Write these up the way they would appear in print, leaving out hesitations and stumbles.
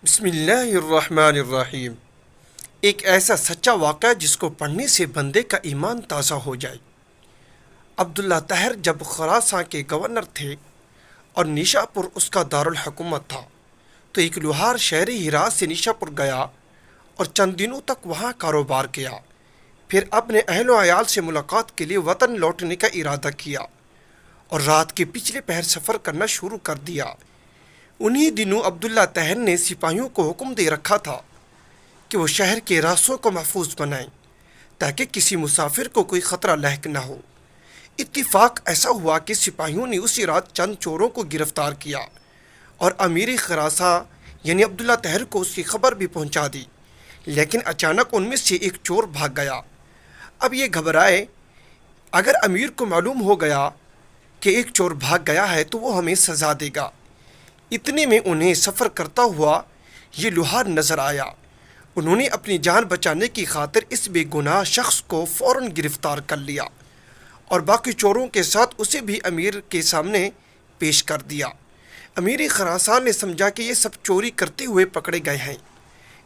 بسم اللہ الرحمن الرحیم۔ ایک ایسا سچا واقعہ جس کو پڑھنے سے بندے کا ایمان تازہ ہو جائے۔ عبداللہ طاہر جب خراساں کے گورنر تھے اور نیشا پور اس کا دارالحکومت تھا تو ایک لوہار شہر ہرات سے نیشا پور گیا اور چند دنوں تک وہاں کاروبار کیا، پھر اپنے اہل و عیال سے ملاقات کے لیے وطن لوٹنے کا ارادہ کیا اور رات کے پچھلے پہر سفر کرنا شروع کر دیا۔ انہی دنوں عبداللہ طاہر نے سپاہیوں کو حکم دے رکھا تھا کہ وہ شہر کے راستوں کو محفوظ بنائیں تاکہ کسی مسافر کو کوئی خطرہ لاحق نہ ہو۔ اتفاق ایسا ہوا کہ سپاہیوں نے اسی رات چند چوروں کو گرفتار کیا اور امیر خراساں یعنی عبداللہ طاہر کو اس کی خبر بھی پہنچا دی، لیکن اچانک ان میں سے ایک چور بھاگ گیا۔ اب یہ گھبرائے، اگر امیر کو معلوم ہو گیا کہ ایک چور بھاگ گیا ہے تو وہ ہمیں سزا دے گا۔ اتنے میں انہیں سفر کرتا ہوا یہ لوہار نظر آیا۔ انہوں نے اپنی جان بچانے کی خاطر اس بے گناہ شخص کو فوراً گرفتار کر لیا اور باقی چوروں کے ساتھ اسے بھی امیر کے سامنے پیش کر دیا۔ امیر خراسان نے سمجھا کہ یہ سب چوری کرتے ہوئے پکڑے گئے ہیں،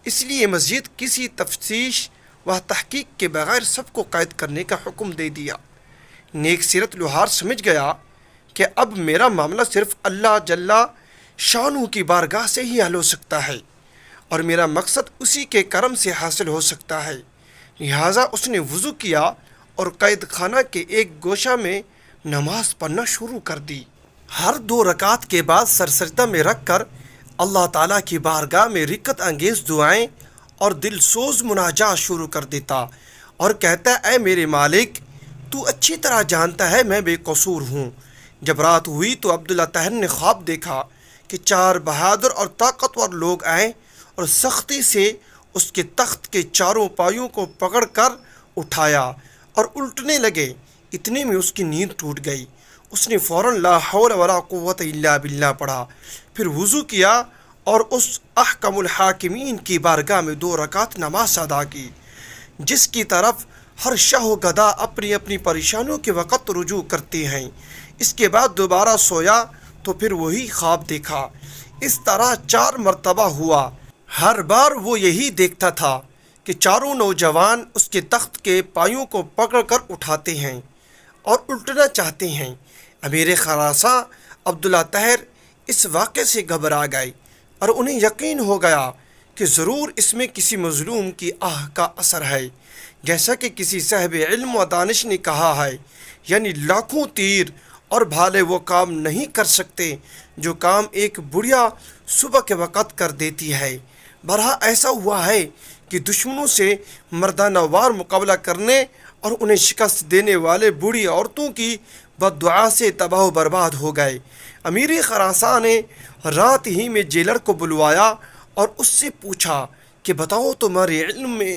اس لیے مزید کسی تفتیش و تحقیق کے بغیر سب کو قید کرنے کا حکم دے دیا۔ نیک سیرت لوہار سمجھ گیا کہ اب میرا معاملہ صرف اللہ جل شانہ کی بارگاہ سے ہی حل ہو سکتا ہے اور میرا مقصد اسی کے کرم سے حاصل ہو سکتا ہے، لہٰذا اس نے وضو کیا اور قید خانہ کے ایک گوشہ میں نماز پڑھنا شروع کر دی۔ ہر 2 رکعت کے بعد سر سجدہ میں رکھ کر اللہ تعالیٰ کی بارگاہ میں رکت انگیز دعائیں اور دل سوز مناجات شروع کر دیتا اور کہتا، اے میرے مالک، تو اچھی طرح جانتا ہے میں بے قصور ہوں۔ جب رات ہوئی تو عبداللہ طاہر نے خواب دیکھا کہ 4 بہادر اور طاقتور لوگ آئے اور سختی سے اس کے تخت کے چاروں پایوں کو پکڑ کر اٹھایا اور الٹنے لگے۔ اتنے میں اس کی نیند ٹوٹ گئی۔ اس نے فوراً لا حول ولا قوت الا باللہ پڑھا، پھر وضو کیا اور اس احکم الحاکمین کی بارگاہ میں 2 رکعت نماز ادا کی جس کی طرف ہر شاہ و گدا اپنی اپنی پریشانیوں کے وقت رجوع کرتے ہیں۔ اس کے بعد دوبارہ سویا تو پھر وہی خواب دیکھا۔ اس طرح 4 مرتبہ ہوا۔ ہر بار وہ یہی دیکھتا تھا کہ چاروں نوجوان اس کے تخت کے پایوں کو پکڑ کر اٹھاتے ہیں اور الٹنا چاہتے ہیں۔ امیر خراساں عبداللہ طاہر اس واقعے سے گھبرا گئے اور انہیں یقین ہو گیا کہ ضرور اس میں کسی مظلوم کی آہ کا اثر ہے، جیسا کہ کسی صاحب علم و دانش نے کہا ہے، یعنی لاکھوں تیر اور بھالے وہ کام نہیں کر سکتے جو کام ایک بڑھیا صبح کے وقت کر دیتی ہے۔ برہا ایسا ہوا ہے کہ دشمنوں سے مردانہ وار مقابلہ کرنے اور انہیں شکست دینے والے بوڑھی عورتوں کی بد دعا سے تباہ و برباد ہو گئے۔ امیر خراساں نے رات ہی میں جیلر کو بلوایا اور اس سے پوچھا کہ بتاؤ تمہارے علم میں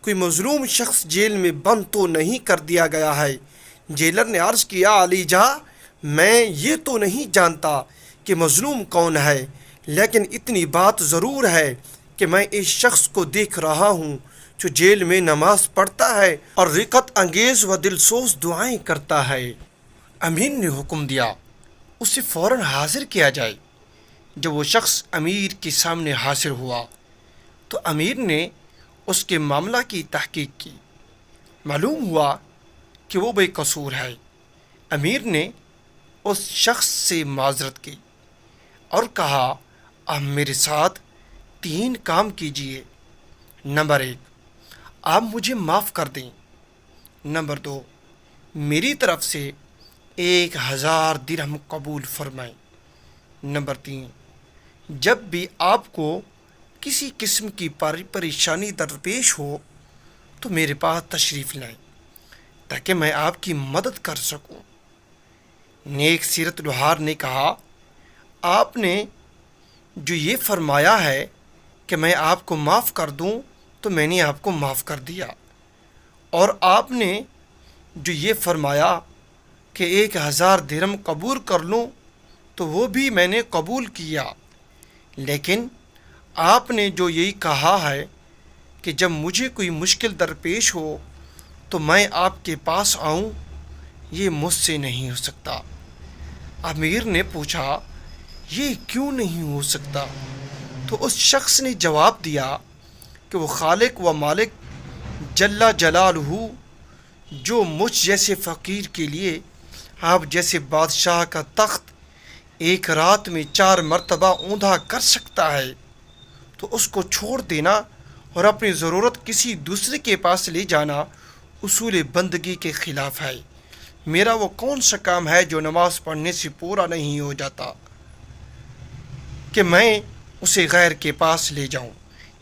کوئی مظلوم شخص جیل میں بند تو نہیں کر دیا گیا ہے؟ جیلر نے عرض کیا، علی جاں، میں یہ تو نہیں جانتا کہ مظلوم کون ہے، لیکن اتنی بات ضرور ہے کہ میں اس شخص کو دیکھ رہا ہوں جو جیل میں نماز پڑھتا ہے اور رقت انگیز و دل سوز دعائیں کرتا ہے۔ امیر نے حکم دیا اسے فوراً حاضر کیا جائے۔ جب وہ شخص امیر کے سامنے حاضر ہوا تو امیر نے اس کے معاملہ کی تحقیق کی۔ معلوم ہوا کہ وہ بے قصور ہے۔ امیر نے اس شخص سے معذرت کی اور کہا، آپ میرے ساتھ 3 کام کیجئے۔ نمبر 1، آپ مجھے معاف کر دیں۔ نمبر 2، میری طرف سے 1000 درہم قبول فرمائیں۔ نمبر 3، جب بھی آپ کو کسی قسم کی پریشانی درپیش ہو تو میرے پاس تشریف لائیں تاکہ میں آپ کی مدد کر سکوں۔ نیک سیرت لوہار نے کہا، آپ نے جو یہ فرمایا ہے کہ میں آپ کو معاف کر دوں تو میں نے آپ کو معاف کر دیا، اور آپ نے جو یہ فرمایا کہ 1000 درہم قبول کر لوں تو وہ بھی میں نے قبول کیا، لیکن آپ نے جو یہی کہا ہے کہ جب مجھے کوئی مشکل درپیش ہو تو میں آپ کے پاس آؤں، یہ مجھ سے نہیں ہو سکتا۔ امیر نے پوچھا، یہ کیوں نہیں ہو سکتا؟ تو اس شخص نے جواب دیا کہ وہ خالق و مالک جل جلالہ جو مجھ جیسے فقیر کے لیے آپ جیسے بادشاہ کا تخت ایک رات میں 4 مرتبہ اوندا کر سکتا ہے تو اس کو چھوڑ دینا اور اپنی ضرورت کسی دوسرے کے پاس لے جانا اصول بندگی کے خلاف ہے۔ میرا وہ کون سا کام ہے جو نماز پڑھنے سے پورا نہیں ہو جاتا کہ میں اسے غیر کے پاس لے جاؤں؟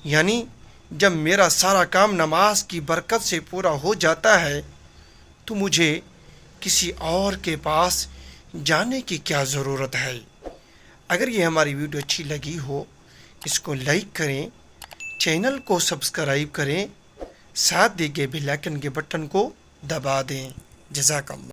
یعنی جب میرا سارا کام نماز کی برکت سے پورا ہو جاتا ہے تو مجھے کسی اور کے پاس جانے کی کیا ضرورت ہے؟ اگر یہ ہماری ویڈیو اچھی لگی ہو اس کو لائک کریں، چینل کو سبسکرائب کریں، ساتھ دیے گئے بیل آئکن کے بٹن کو دبا دیں۔ جزاک اللہ۔